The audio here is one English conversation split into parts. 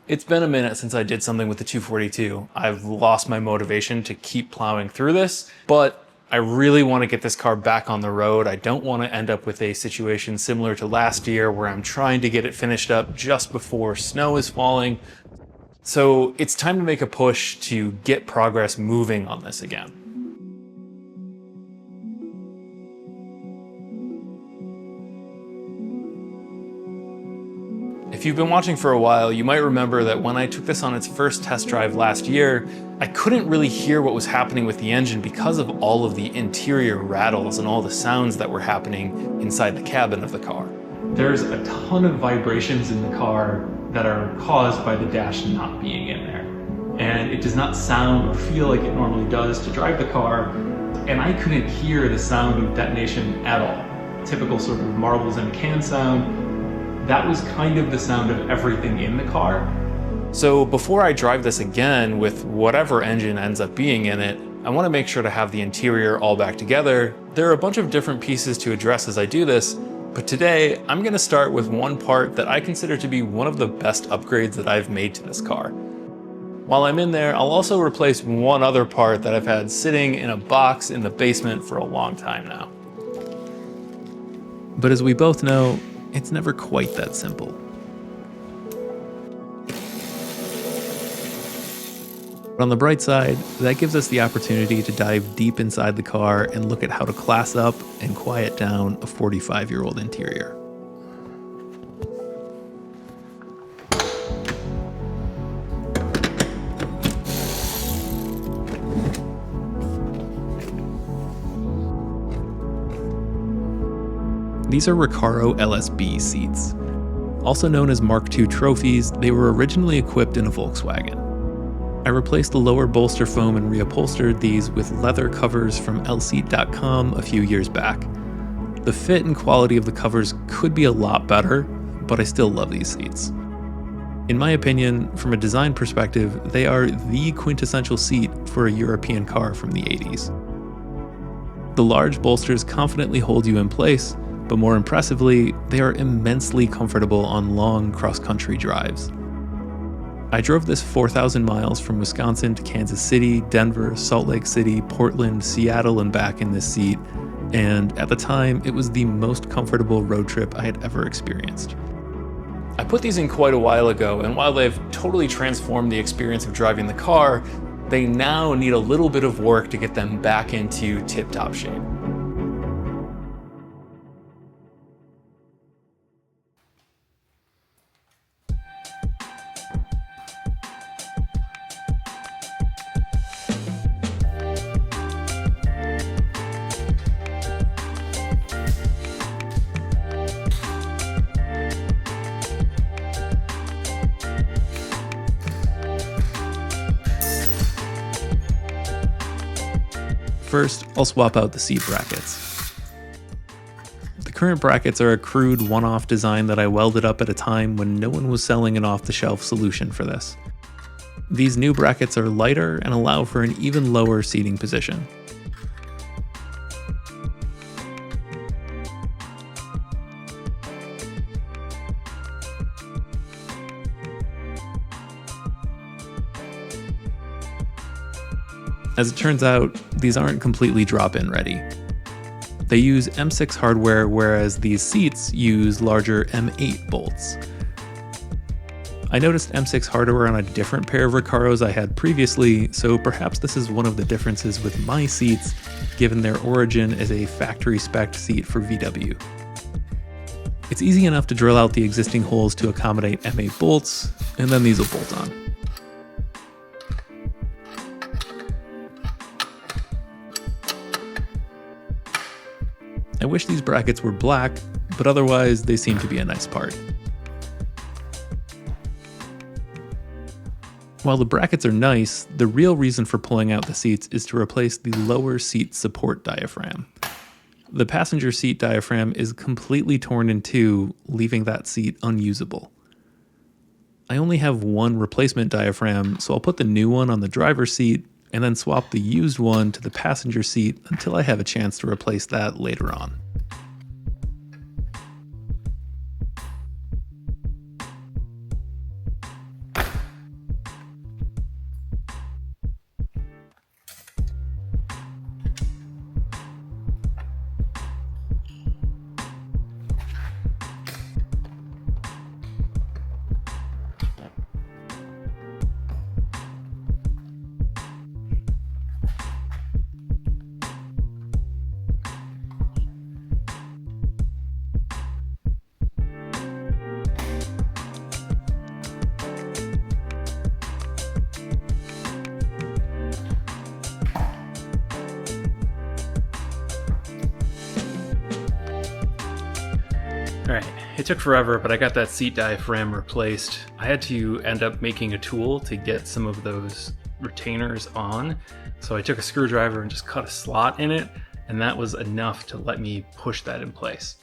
It's been a minute since I did something with the 242. I've lost my motivation to keep plowing through this, but I really want to get this car back on the road. I don't want to end up with a situation similar to last year where I'm trying to get it finished up just before snow is falling. So it's time to make a push to get progress moving on this again. If you've been watching for a while, you might remember that when I took this on its first test drive last year, I couldn't really hear what was happening with the engine because of all of the interior rattles and all the sounds that were happening inside the cabin of the car. There's a ton of vibrations in the car that are caused by the dash not being in there. And it does not sound or feel like it normally does to drive the car, and I couldn't hear the sound of detonation at all. Typical sort of marbles in a can sound. That was kind of the sound of everything in the car. So before I drive this again with whatever engine ends up being in it, I want to make sure to have the interior all back together. There are a bunch of different pieces to address as I do this, but today I'm going to start with one part that I consider to be one of the best upgrades that I've made to this car. While I'm in there, I'll also replace one other part that I've had sitting in a box in the basement for a long time now. But as we both know, it's never quite that simple. But on the bright side, that gives us the opportunity to dive deep inside the car and look at how to class up and quiet down a 45-year-old interior. These are Recaro LSB seats. Also known as Mark II trophies, they were originally equipped in a Volkswagen. I replaced the lower bolster foam and reupholstered these with leather covers from lseat.com a few years back. The fit and quality of the covers could be a lot better, but I still love these seats. In my opinion, from a design perspective, they are the quintessential seat for a European car from the 80s. The large bolsters confidently hold you in place, but more impressively, they are immensely comfortable on long cross-country drives. I drove this 4,000 miles from Wisconsin to Kansas City, Denver, Salt Lake City, Portland, Seattle, and back in this seat, and at the time, it was the most comfortable road trip I had ever experienced. I put these in quite a while ago, and while they've totally transformed the experience of driving the car, they now need a little bit of work to get them back into tip-top shape. First, I'll swap out the seat brackets. The current brackets are a crude one-off design that I welded up at a time when no one was selling an off-the-shelf solution for this. These new brackets are lighter and allow for an even lower seating position. As it turns out, these aren't completely drop-in ready. They use M6 hardware, whereas these seats use larger M8 bolts. I noticed M6 hardware on a different pair of Recaros I had previously, so perhaps this is one of the differences with my seats, given their origin as a factory-spec seat for VW. It's easy enough to drill out the existing holes to accommodate M8 bolts, and then these will bolt on. I wish these brackets were black, but otherwise they seem to be a nice part. While the brackets are nice, the real reason for pulling out the seats is to replace the lower seat support diaphragm. The passenger seat diaphragm is completely torn in two, leaving that seat unusable. I only have one replacement diaphragm, so I'll put the new one on the driver's seat and then swap the used one to the passenger seat until I have a chance to replace that later on. It took forever, but I got that seat diaphragm replaced. I had to end up making a tool to get some of those retainers on. So I took a screwdriver and just cut a slot in it, and that was enough to let me push that in place.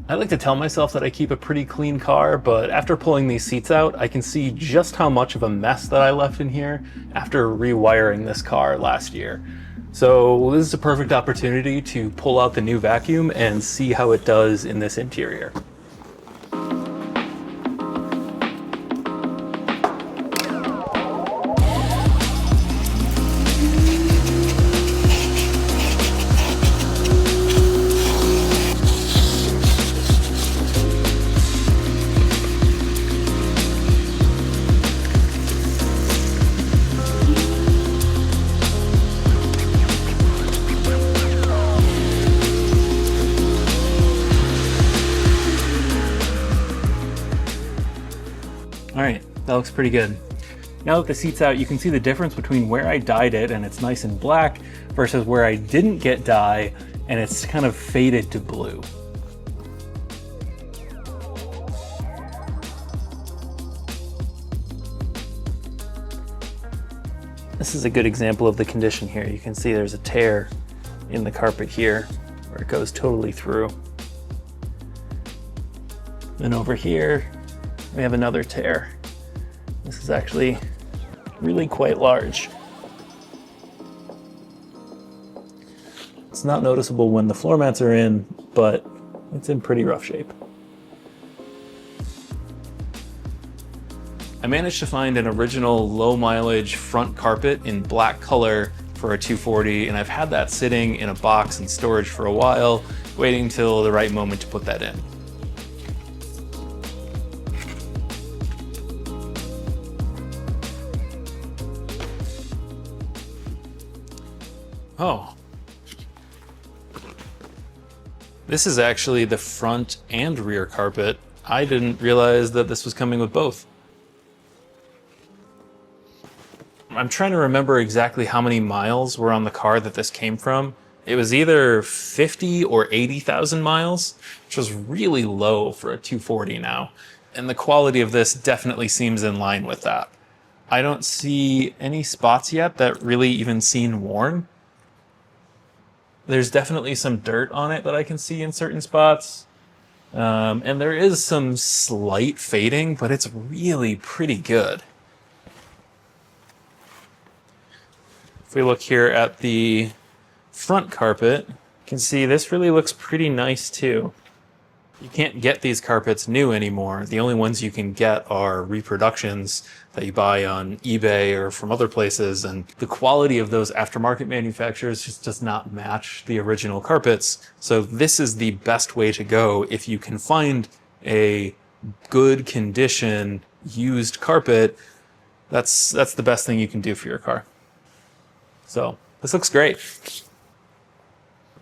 I like to tell myself that I keep a pretty clean car, but after pulling these seats out, I can see just how much of a mess that I left in here after rewiring this car last year. So this is a perfect opportunity to pull out the new vacuum and see how it does in this interior. All right, that looks pretty good. Now that the seat's out, you can see the difference between where I dyed it and it's nice and black versus where I didn't get dye and it's kind of faded to blue. This is a good example of the condition here. You can see there's a tear in the carpet here where it goes totally through. Then over here, we have another tear. This is actually really quite large. It's not noticeable when the floor mats are in, but it's in pretty rough shape. I managed to find an original low mileage front carpet in black color for a 240, and I've had that sitting in a box in storage for a while, waiting till the right moment to put that in. Oh. This is actually the front and rear carpet. I didn't realize that this was coming with both. I'm trying to remember exactly how many miles were on the car that this came from. It was either 50 or 80,000 miles, which was really low for a 240 now. And the quality of this definitely seems in line with that. I don't see any spots yet that really even seem worn. There's definitely some dirt on it that I can see in certain spots. And there is some slight fading, but it's really pretty good. If we look here at the front carpet, you can see this really looks pretty nice too. You can't get these carpets new anymore. The only ones you can get are reproductions that you buy on eBay or from other places, and the quality of those aftermarket manufacturers just does not match the original carpets. So this is the best way to go if you can find a good condition used carpet. That's the best thing you can do for your car. So this looks great.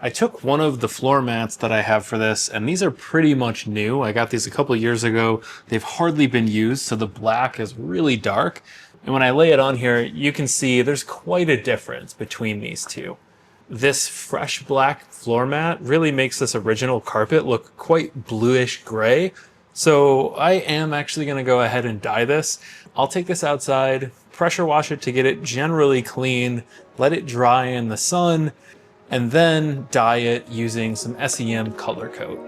I took one of the floor mats that I have for this, and these are pretty much new. I got these a couple years ago. They've hardly been used, so the black is really dark. And when I lay it on here, you can see there's quite a difference between these two. This fresh black floor mat really makes this original carpet look quite bluish gray. So I am actually going to go ahead and dye this. I'll take this outside, pressure wash it to get it generally clean, let it dry in the sun, and then dye it using some SEM color coat.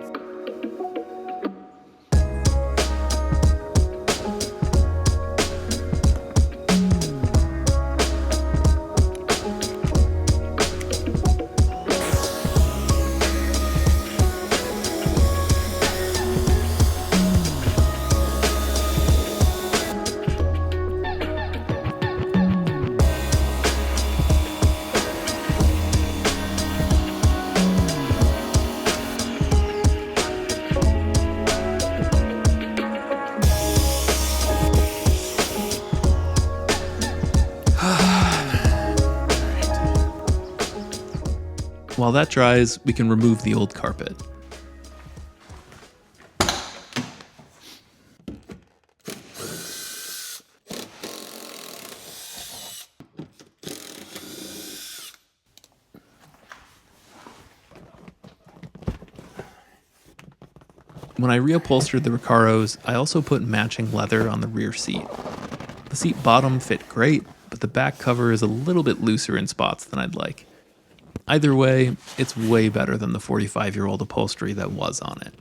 While that dries, we can remove the old carpet. When I reupholstered the Recaros, I also put matching leather on the rear seat. The seat bottom fit great, but the back cover is a little bit looser in spots than I'd like. Either way, it's way better than the 45-year-old upholstery that was on it.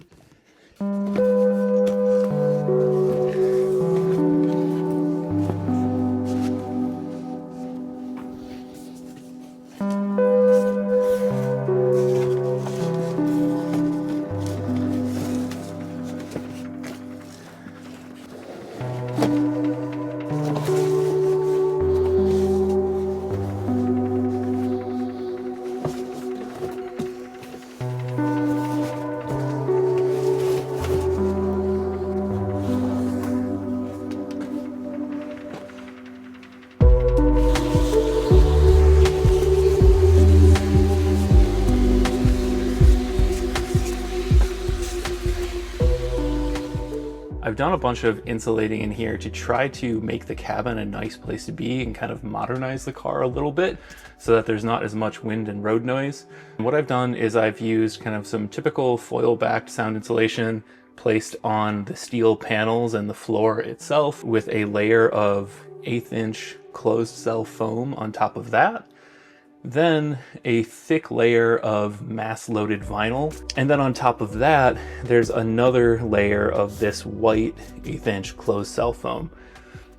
I've done a bunch of insulating in here to try to make the cabin a nice place to be and kind of modernize the car a little bit so that there's not as much wind and road noise. And what I've done is I've used kind of some typical foil-backed sound insulation placed on the steel panels and the floor itself with a layer of 1/8" closed cell foam on top of that. Then a thick layer of mass-loaded vinyl. And then on top of that, there's another layer of this white 1/8" closed cell foam.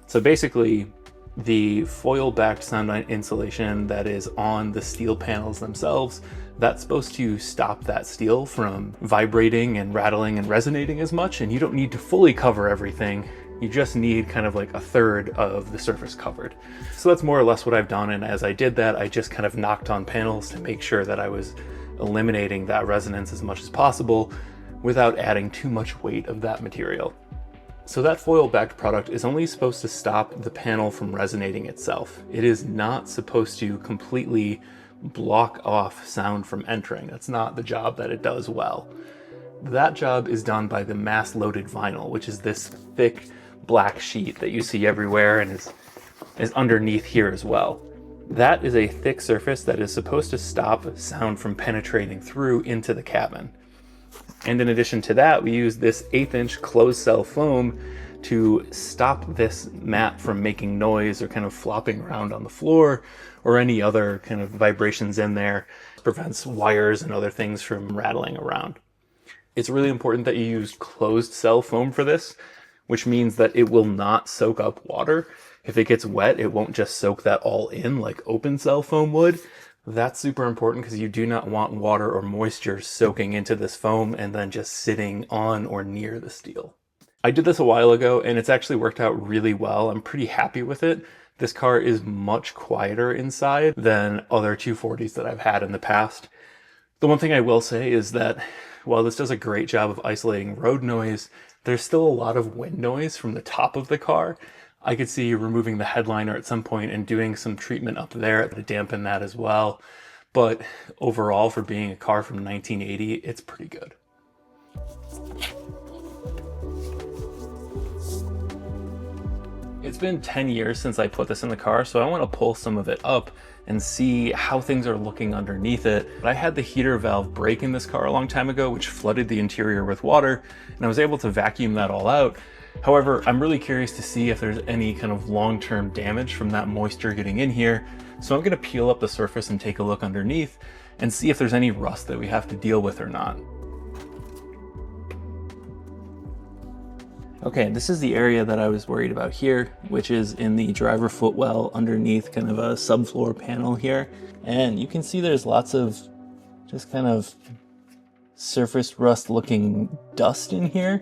So basically, the foil-backed sound insulation that is on the steel panels themselves, that's supposed to stop that steel from vibrating and rattling and resonating as much, and you don't need to fully cover everything. You just need kind of like 1/3 of the surface covered. So that's more or less what I've done, and as I did that, I just kind of knocked on panels to make sure that I was eliminating that resonance as much as possible without adding too much weight of that material. So that foil-backed product is only supposed to stop the panel from resonating itself. It is not supposed to completely block off sound from entering. That's not the job that it does well. That job is done by the mass-loaded vinyl, which is this thick black sheet that you see everywhere and is underneath here as well. That is a thick surface that is supposed to stop sound from penetrating through into the cabin. And in addition to that, we use this 1/8" closed cell foam to stop this mat from making noise or kind of flopping around on the floor or any other kind of vibrations in there. It prevents wires and other things from rattling around. It's really important that you use closed cell foam for this, which means that it will not soak up water. If it gets wet, it won't just soak that all in like open cell foam would. That's super important because you do not want water or moisture soaking into this foam and then just sitting on or near the steel. I did this a while ago and it's actually worked out really well. I'm pretty happy with it. This car is much quieter inside than other 240s that I've had in the past. The one thing I will say is that while this does a great job of isolating road noise, there's still a lot of wind noise from the top of the car. I could see removing the headliner at some point and doing some treatment up there to dampen that as well. But overall, for being a car from 1980, it's pretty good. It's been 10 years since I put this in the car, so I want to pull some of it up and see how things are looking underneath it. I had the heater valve break in this car a long time ago, which flooded the interior with water, and I was able to vacuum that all out. However, I'm really curious to see if there's any kind of long-term damage from that moisture getting in here. So I'm going to peel up the surface and take a look underneath and see if there's any rust that we have to deal with or not. Okay, this is the area that I was worried about here, which is in the driver footwell underneath kind of a subfloor panel here. And you can see there's lots of just kind of surface rust looking dust in here,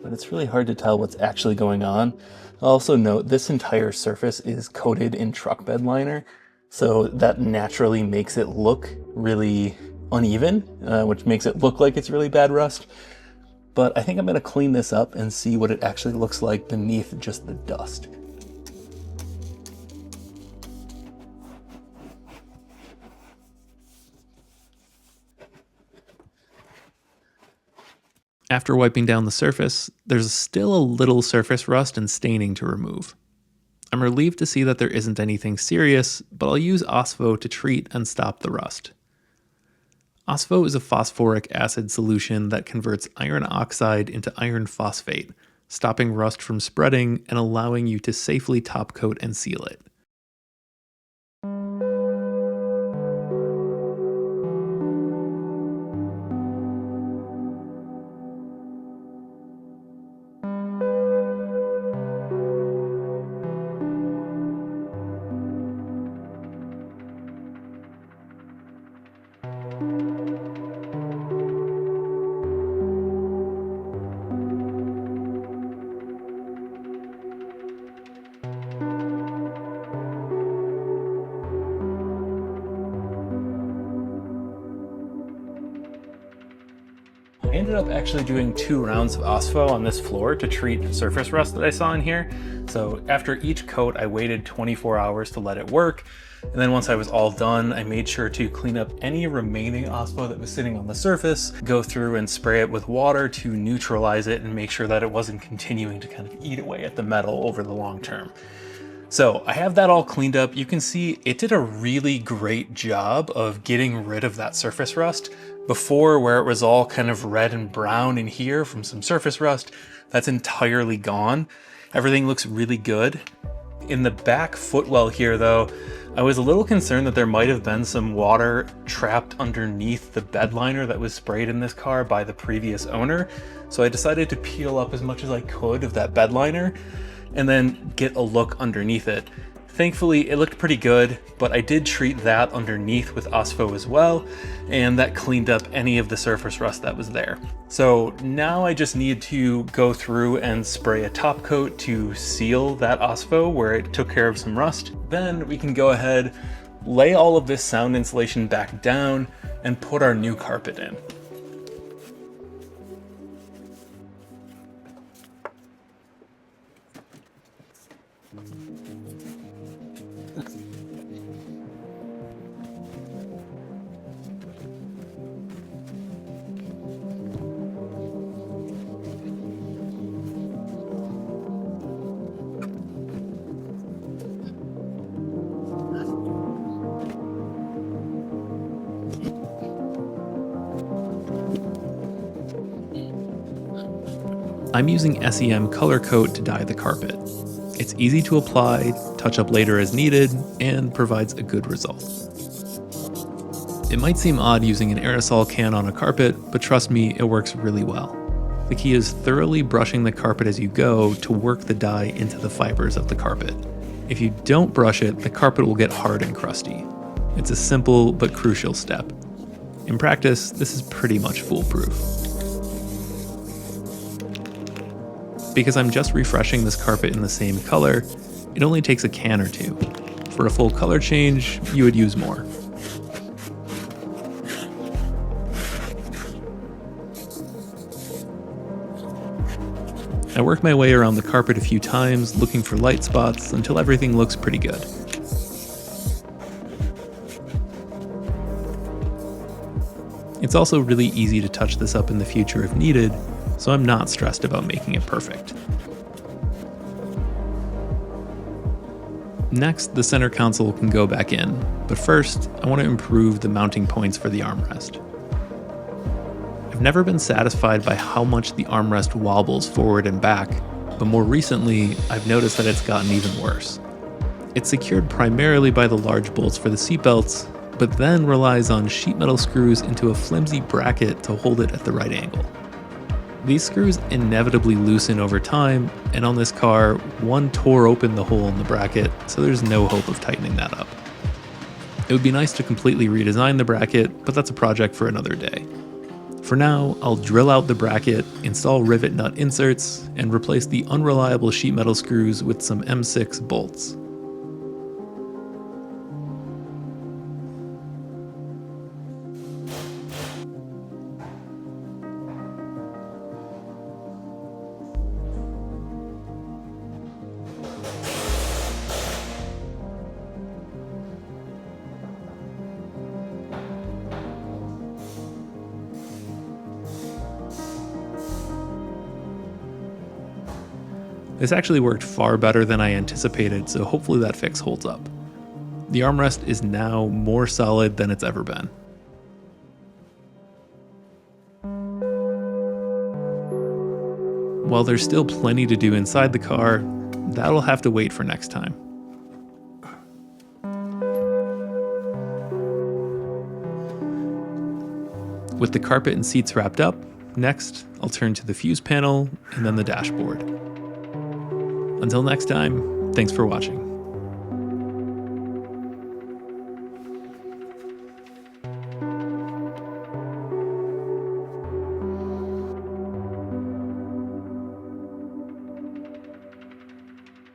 but it's really hard to tell what's actually going on. I'll also note this entire surface is coated in truck bed liner, so that naturally makes it look really uneven, which makes it look like it's really bad rust. But I think I'm going to clean this up and see what it actually looks like beneath just the dust. After wiping down the surface, there's still a little surface rust and staining to remove. I'm relieved to see that there isn't anything serious, but I'll use Ospho to treat and stop the rust. Ospho is a phosphoric acid solution that converts iron oxide into iron phosphate, stopping rust from spreading and allowing you to safely top coat and seal it. I ended up actually doing 2 rounds of Ospho on this floor to treat surface rust that I saw in here. So after each coat, I waited 24 hours to let it work. And then once I was all done, I made sure to clean up any remaining Ospho that was sitting on the surface, go through and spray it with water to neutralize it and make sure that it wasn't continuing to kind of eat away at the metal over the long term. So I have that all cleaned up. You can see it did a really great job of getting rid of that surface rust. Before, where it was all kind of red and brown in here from some surface rust, that's entirely gone. Everything looks really good. In the back footwell here though, I was a little concerned that there might have been some water trapped underneath the bed liner that was sprayed in this car by the previous owner. So I decided to peel up as much as I could of that bed liner and then get a look underneath it. Thankfully, it looked pretty good, but I did treat that underneath with Ospho as well, and that cleaned up any of the surface rust that was there. So now I just need to go through and spray a top coat to seal that Ospho where it took care of some rust. Then we can go ahead, lay all of this sound insulation back down, and put our new carpet in. I'm using SEM Color Coat to dye the carpet. It's easy to apply, touch up later as needed, and provides a good result. It might seem odd using an aerosol can on a carpet, but trust me, it works really well. The key is thoroughly brushing the carpet as you go to work the dye into the fibers of the carpet. If you don't brush it, the carpet will get hard and crusty. It's a simple but crucial step. In practice, this is pretty much foolproof. Because I'm just refreshing this carpet in the same color, it only takes a can or 2. For a full color change, you would use more. I work my way around the carpet a few times, looking for light spots until everything looks pretty good. It's also really easy to touch this up in the future if needed, so I'm not stressed about making it perfect. Next, the center console can go back in, but first, I want to improve the mounting points for the armrest. I've never been satisfied by how much the armrest wobbles forward and back, but more recently, I've noticed that it's gotten even worse. It's secured primarily by the large bolts for the seatbelts, but then relies on sheet metal screws into a flimsy bracket to hold it at the right angle. These screws inevitably loosen over time, and on this car, one tore open the hole in the bracket, so there's no hope of tightening that up. It would be nice to completely redesign the bracket, but that's a project for another day. For now, I'll drill out the bracket, install rivet nut inserts, and replace the unreliable sheet metal screws with some M6 bolts. This actually worked far better than I anticipated, so hopefully that fix holds up. The armrest is now more solid than it's ever been. While there's still plenty to do inside the car, that'll have to wait for next time. With the carpet and seats wrapped up, next I'll turn to the fuse panel and then the dashboard. Until next time, thanks for watching.